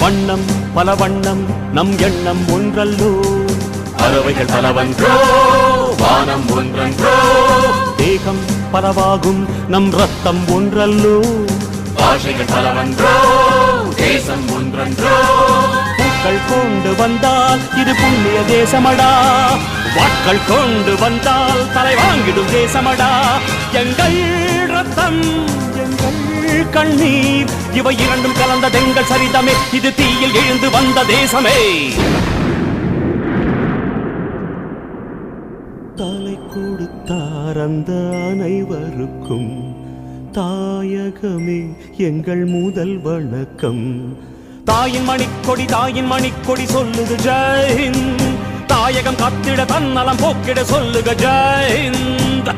வண்ணம் பல வண்ணம் நம் எண்ணம் ஒன்றல்லோ, பறவைகள் பலவன்றோ வானம் ஒன்றன்றோ, தேகம் பலவாகும் நம் ரத்தம் ஒன்றல்லோ, பாஷைகள் பலவன்றோ தேசம் ஒன்றன்றோ, பூக்கள் கொண்டு வந்தால் இது புண்ணிய தேசமடா, வாட்கள் கொண்டு வந்தால் தலை வாங்கிடும் தேசமடா. எங்கள் ரத்தம் எங்கள் கண்ணீர் இவை இரண்டும் கலந்ததெங்கள் சரிதமே, இது தீயில் எழுந்து வந்த தேசமே. தலை கொடுத்தார் அந்த அனைவருக்கும் தாயகமே எங்கள் முதல் வணக்கம். தாயின் மணிக்கொடி சொல்லுது ஜெய் ஹிந்த், தாயகம் காத்திட தன்னலம் போக்கிட சொல்லுக ஜெய் ஹிந்த்.